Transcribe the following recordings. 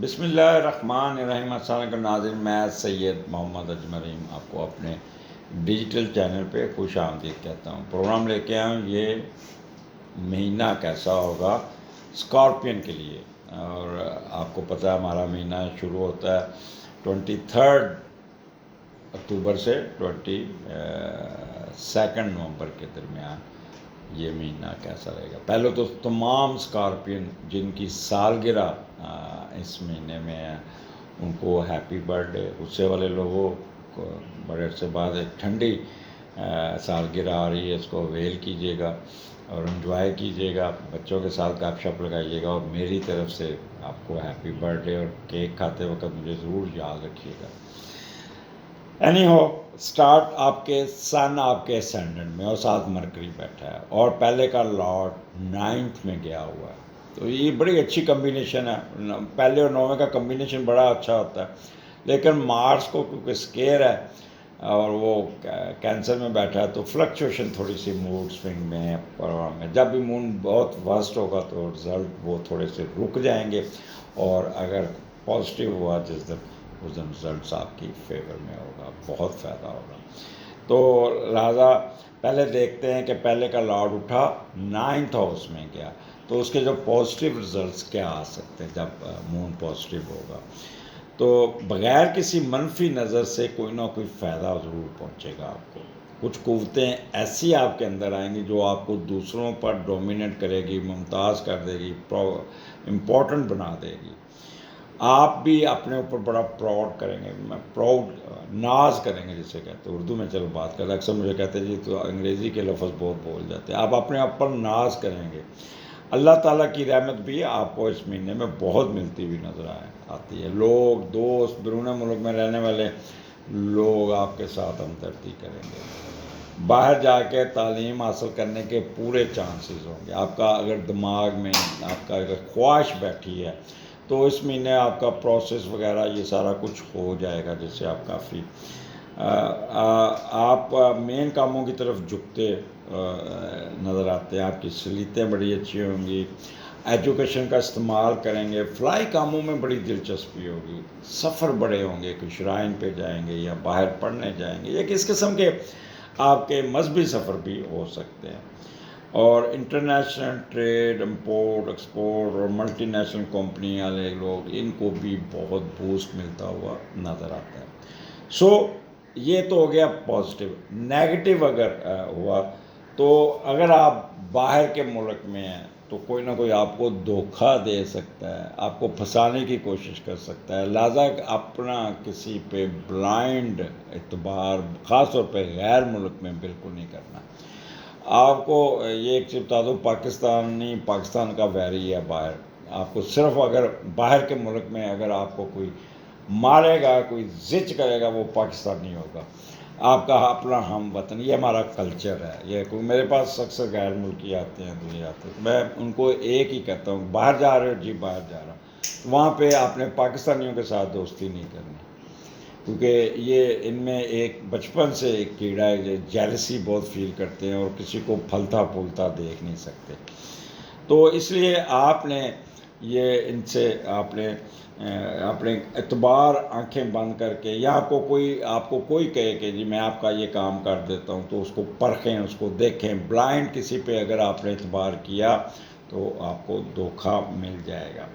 بسم اللہ الرحمن الرحیم۔ السلام علیکم ناظرین، میں سید محمد اجمرین آپ کو اپنے ڈیجیٹل چینل پہ خوش آمدید کہتا ہوں۔ پروگرام لے کے آیا ہوں، یہ مہینہ کیسا ہوگا اسکارپین کے لیے۔ اور آپ کو پتہ ہے ہمارا مہینہ شروع ہوتا ہے 23 اکتوبر سے 22 نومبر کے درمیان۔ یہ مہینہ کیسا رہے گا؟ پہلے تو تمام اسکارپین جن کی سالگرہ اس مہینے میں ہے ان کو ہیپی برتھ ڈے۔ غصے والے لوگوں کو بڑے عرصے بعد ایک ٹھنڈی سالگرہ آ رہی ہے، اس کو اویل کیجیے گا اور انجوائے کیجیے گا، بچوں کے ساتھ گپ شپ لگائیے گا، اور میری طرف سے آپ کو ہیپی برتھ ڈے، اور کیک کھاتے وقت مجھے ضرور یاد رکھیے گا۔ اینی ہو اسٹارٹ آپ کے سن آپ کے اسینڈنٹ میں، اور ساتھ مرکری بیٹھا ہے، اور پہلے کا لارڈ 9th میں گیا ہوا ہے، تو یہ بڑی اچھی کمبینیشن ہے۔ پہلے اور 9ویں کا کمبینیشن بڑا اچھا ہوتا ہے، لیکن مارس کو کیونکہ اسکیئر ہے اور وہ کینسر میں بیٹھا ہے، تو فلکچویشن تھوڑی سی موڈ سوئنگ میں ہے پروگرام میں۔ جب بھی مون بہت ورسٹ ہوگا تو رزلٹ وہ تھوڑے سے رک جائیں گے، اور اگر پازیٹیو ہوا اس دن رزلٹس آپ کی فیور میں ہوگا، بہت فائدہ ہوگا۔ تو لہٰذا پہلے دیکھتے ہیں کہ پہلے کا لارڈ اٹھا 9th ہاؤس میں گیا، تو اس کے جو پازیٹیو رزلٹس کیا آ سکتے ہیں جب مون پازیٹیو ہوگا۔ تو بغیر کسی منفی نظر سے کوئی نہ کوئی فائدہ ضرور پہنچے گا آپ کو۔ کچھ قوتیں ایسی آپ کے اندر آئیں گی جو آپ کو دوسروں پر ڈومینیٹ کرے گی، ممتاز کر دے گی، امپورٹنٹ بنا دے گی۔ آپ بھی اپنے اوپر بڑا پراؤڈ کریں گے، ناز کریں گے جسے کہتے ہیں اردو میں۔ چلو بات کریں، اکثر مجھے کہتے ہیں جی تو انگریزی کے لفظ بہت بول جاتے ہیں۔ آپ اپنے آپ پر ناز کریں گے۔ اللہ تعالیٰ کی رحمت بھی آپ کو اس مہینے میں بہت ملتی ہوئی نظر آتی ہے۔ لوگ، دوست، بیرون ملک میں رہنے والے لوگ آپ کے ساتھ ہمدردی کریں گے۔ باہر جا کے تعلیم حاصل کرنے کے پورے چانسز ہوں گے۔ آپ کا اگر دماغ میں آپ کا اگر خواہش بیٹھی ہے تو اس مہینے آپ کا پروسیس وغیرہ یہ سارا کچھ ہو جائے گا، جس سے آپ کافی آپ مین کاموں کی طرف جھکتے نظر آتے ہیں۔ آپ کی سلیتیں بڑی اچھی ہوں گی، ایجوکیشن کا استعمال کریں گے، فلائی کاموں میں بڑی دلچسپی ہوگی، سفر بڑے ہوں گے، کچھ شرائن پہ جائیں گے یا باہر پڑھنے جائیں گے، یا کس قسم کے آپ کے مذہبی سفر بھی ہو سکتے ہیں۔ اور انٹرنیشنل ٹریڈ، امپورٹ ایکسپورٹ اور ملٹی نیشنل کمپنی والے لوگ، ان کو بھی بہت بوسٹ ملتا ہوا نظر آتا ہے۔ سو یہ تو ہو گیا پازیٹیو۔ نیگیٹو اگر ہوا تو اگر آپ باہر کے ملک میں ہیں تو کوئی نہ کوئی آپ کو دھوکہ دے سکتا ہے، آپ کو پھنسانے کی کوشش کر سکتا ہے۔ لہٰذا اپنا کسی پہ بلائنڈ اعتبار، خاص طور پہ غیر ملک میں، بالکل نہیں کرنا۔ آپ کو یہ ایک چیز بتا دو، پاکستان کا ویری ہے باہر۔ آپ کو صرف اگر باہر کے ملک میں اگر آپ کو کوئی مارے گا، کوئی زچ کرے گا، وہ پاکستانی ہوگا، آپ کا اپنا ہم وطن۔ یہ ہمارا کلچر ہے۔ یہ کوئی میرے پاس اکثر غیر ملکی آتے ہیں، دنیا آتے ہیں، میں ان کو ایک ہی کہتا ہوں، باہر جا رہے ہو جی باہر جا رہا ہوں، وہاں پہ آپ نے پاکستانیوں کے ساتھ دوستی نہیں کرنی، کیونکہ یہ ان میں ایک بچپن سے ایک کیڑا ہے جو جیلسی بہت فیل کرتے ہیں اور کسی کو پھلتا پھولتا دیکھ نہیں سکتے۔ تو اس لیے آپ نے یہ ان سے اپنے اعتبار آنکھیں بند کر کے، یا آپ کو کوئی کہے کہ جی میں آپ کا یہ کام کر دیتا ہوں، تو اس کو پرکھیں، اس کو دیکھیں۔ بلائنڈ کسی پہ اگر آپ نے اعتبار کیا تو آپ کو دھوکہ مل جائے گا۔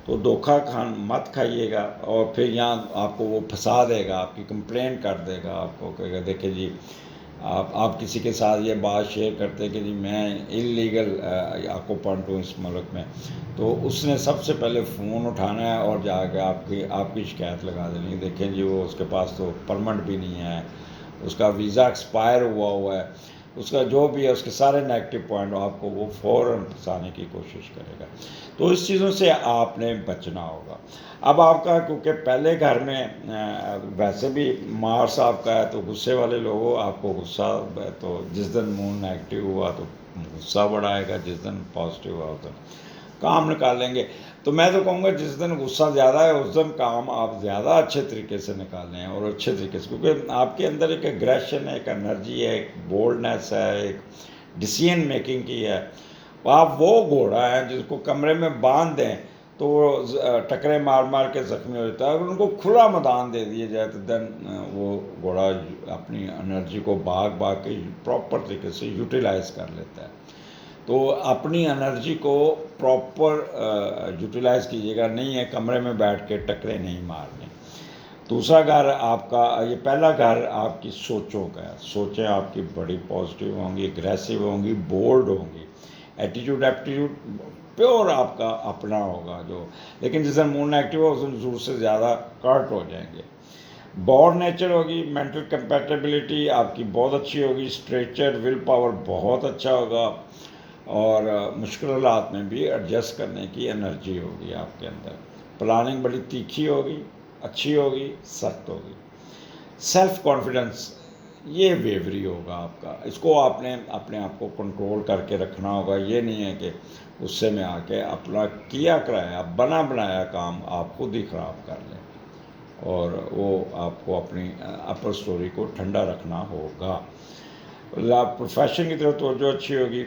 تو دھوکہ مت کھائیے گا، اور پھر یہاں آپ کو وہ پھنسا دے گا، آپ کی کمپلین کر دے گا، آپ کو کہے گا دیکھیں جی آپ کسی کے ساتھ یہ بات شیئر کرتے کہ جی میں انلیگل آکوپنٹ ہوں اس ملک میں، تو اس نے سب سے پہلے فون اٹھانا ہے اور جا کے آپ کی شکایت لگا دینی ہے۔ دیکھیں جی وہ اس کے پاس تو پرمنٹ بھی نہیں ہے، اس کا ویزا ایکسپائر ہوا ہے، اس کا جو بھی ہے، اس کے سارے نیگیٹو پوائنٹ آپ کو وہ فوراً پھنسانے کی کوشش کرے گا۔ تو اس چیزوں سے آپ نے بچنا ہوگا۔ اب آپ کا کیونکہ پہلے گھر میں ویسے بھی مارس آپ کا ہے، تو غصے والے لوگوں، آپ کو غصہ، تو جس دن مون نیگیٹو ہوا تو غصہ بڑا آئے گا، جس دن پازیٹیو ہوا تو کام نکالیں گے۔ تو میں تو کہوں گا جس دن غصہ زیادہ ہے اس دن کام آپ زیادہ اچھے طریقے سے نکالیں، اور اچھے طریقے سے، کیونکہ آپ کے اندر ایک ایگریشن ہے، ایک انرجی ہے، ایک بولڈنیس ہے، ایک ڈیسیژن میکنگ کی ہے۔ آپ وہ گھوڑا ہے جس کو کمرے میں باندھ دیں تو وہ ٹکرے مار مار کے زخمی ہو جاتا ہے. اگر ان کو کھلا میدان دے دیا جائے تو دین وہ گھوڑا اپنی انرجی کو بھاگ کے پراپر طریقے سے یوٹیلائز کر لیتا ہے. تو اپنی انرجی کو پراپر یوٹیلائز کیجیے گا. نہیں ہے کمرے میں بیٹھ کے ٹکرے نہیں مارنے. دوسرا گھر آپ کا، یہ پہلا گھر آپ کی سوچوں کا ہے. سوچیں آپ کی بڑی پازیٹیو ہوں گی، اگریسو ہوں گی، بولڈ ہوں گی. ایپٹیوڈ پیور آپ کا اپنا ہوگا جو. لیکن جس دن مون ایکٹیو ہو اس دن زور سے زیادہ کارٹ ہو جائیں گے. بورڈ نیچر ہوگی، مینٹل کمپیٹیبلٹی آپ کی بہت اچھی ہوگی، اسٹریچر ول پاور بہت اچھا ہوگا، اور مشکل حالات میں بھی ایڈجسٹ کرنے کی انرجی ہوگی آپ کے اندر. پلاننگ بڑی تیکھی ہوگی، اچھی ہوگی، سخت ہوگی. سیلف کانفیڈنس یہ ویوری ہوگا آپ کا. اس کو آپ نے اپنے آپ کو کنٹرول کر کے رکھنا ہوگا. یہ نہیں ہے کہ غصے میں آ کے اپنا کیا کرایا بنا بنایا کام آپ خود ہی خراب کر لیں، اور وہ آپ کو اپنی اپر سٹوری کو ٹھنڈا رکھنا ہوگا. پروفیشن کی طرف توجہ اچھی ہوگی.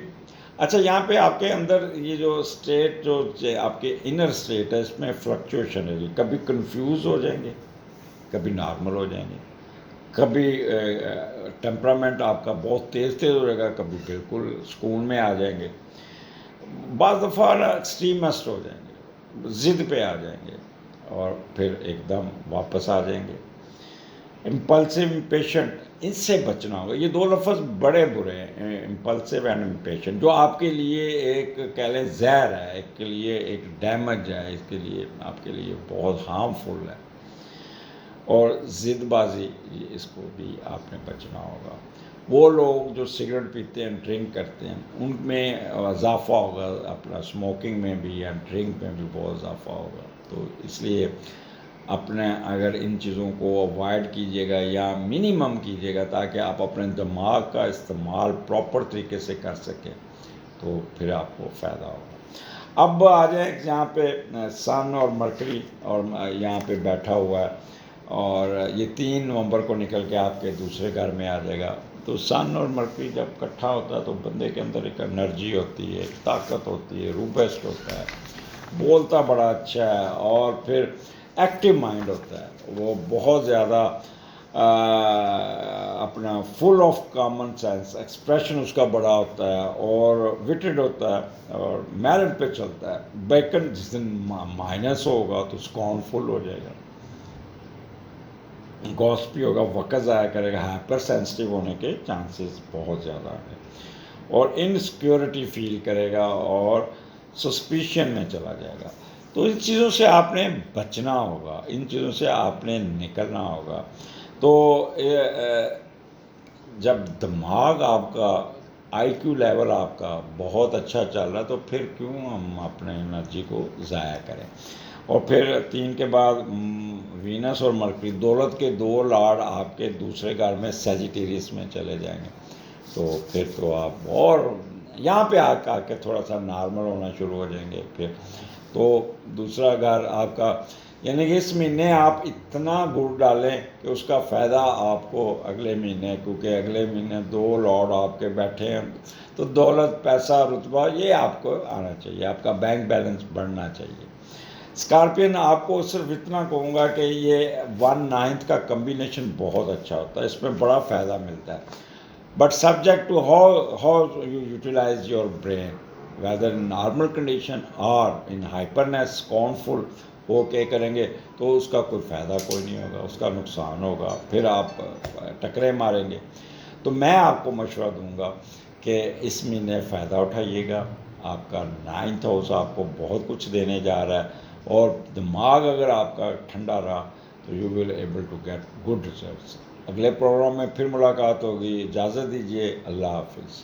اچھا، یہاں پہ آپ کے اندر یہ جو اسٹیٹ جو آپ کے انر اسٹیٹ ہے اس میں فلکچویشن ہے. کبھی کنفیوز ہو جائیں گے، کبھی نارمل ہو جائیں گے، کبھی ٹیمپرامنٹ آپ کا بہت تیز ہو جائے گا، کبھی بالکل سکون میں آ جائیں گے. بعض دفعہ ایکسٹریمسٹ ہو جائیں گے، ضد پہ آ جائیں گے، اور پھر ایک دم واپس آ جائیں گے. امپلسو امپیشنٹ، ان سے بچنا ہوگا. یہ دو لفظ بڑے برے ہیں، امپلسو اینڈ امپیشنٹ، جو آپ کے لیے ایک کہہ لیں زہر ہے، ایک کے لیے ایک ڈیمیج ہے، اس کے لیے آپ کے لیے بہت ہارمفل ہے. اور ضد بازی، اس کو بھی آپ نے بچنا ہوگا. وہ لوگ جو سگریٹ پیتے ہیں، ڈرنک کرتے ہیں، ان میں اضافہ ہوگا. اپنا اسموکنگ میں بھی یا ڈرنک میں بھی بہت اضافہ ہوگا. تو اس لیے اپنے اگر ان چیزوں کو اوائڈ کیجیے گا یا منیمم کیجیے گا تاکہ آپ اپنے دماغ کا استعمال پراپر طریقے سے کر سکیں، تو پھر آپ کو فائدہ ہوگا. اب آ جائیں یہاں پہ سن اور مرکری، اور یہاں پہ بیٹھا ہوا ہے، اور یہ 3 نومبر کو نکل کے آپ کے دوسرے گھر میں آ جائے گا. تو سن اور مرکری جب اکٹھا ہوتا ہے تو بندے کے اندر ایک انرجی ہوتی ہے، ایک طاقت ہوتی ہے، روبسٹ ہوتا ہے، بولتا بڑا اچھا ہے، اور پھر ایکٹیو مائنڈ ہوتا ہے. وہ بہت زیادہ اپنا full of common sense, expression اس کا بڑا ہوتا ہے، اور وٹڈ ہوتا ہے، اور میرٹ پہ چلتا ہے. بیکن جس دن مائنس ہوگا تو اسکارنفل ہو جائے گا، گوسپی ہوگا، وقت ضائع کرے گا، ہائپر سینسٹیو ہونے کے چانسز بہت زیادہ ہیں، اور انسیکیورٹی فیل کرے گا، اور سسپیشن میں چلا جائے گا. تو ان چیزوں سے آپ نے بچنا ہوگا، ان چیزوں سے آپ نے نکلنا ہوگا. تو جب دماغ آپ کا، آئی کیو لیول آپ کا بہت اچھا چل رہا ہے، تو پھر کیوں ہم اپنے انرجی کو ضائع کریں. اور پھر 3 کے بعد وینس اور مرکری، دولت کے 2 لاڈ آپ کے دوسرے گھر میں سیجیٹیریس میں چلے جائیں گے. تو پھر تو آپ اور یہاں پہ آ کے تھوڑا سا نارمل ہونا شروع ہو جائیں گے. پھر تو دوسرا گھر آپ کا، یعنی کہ اس مہینے آپ اتنا گڑ ڈالیں کہ اس کا فائدہ آپ کو اگلے مہینے، کیونکہ اگلے مہینے 2 لارڈ آپ کے بیٹھے ہیں، تو دولت، پیسہ، رتبہ یہ آپ کو آنا چاہیے، آپ کا بینک بیلنس بڑھنا چاہیے. اسکارپین، آپ کو صرف اتنا کہوں گا کہ یہ 1/9 کا کمبینیشن بہت اچھا ہوتا ہے، اس میں بڑا فائدہ ملتا ہے. But subject to how you utilise your brain, whether in normal condition اور ان ہائپرنیس، اسکارنفل ہو کے کریں گے تو اس کا کوئی فائدہ کوئی نہیں ہوگا، اس کا نقصان ہوگا، پھر آپ ٹکرے ماریں گے. تو میں آپ کو مشورہ دوں گا کہ اس مہینے فائدہ اٹھائیے گا. آپ کا 9th ہاؤس آپ کو بہت کچھ دینے جا رہا ہے، اور دماغ اگر آپ کا ٹھنڈا رہا تو you will able to get good results. اگلے پروگرام میں پھر ملاقات ہوگی. اجازت دیجیے، اللہ حافظ.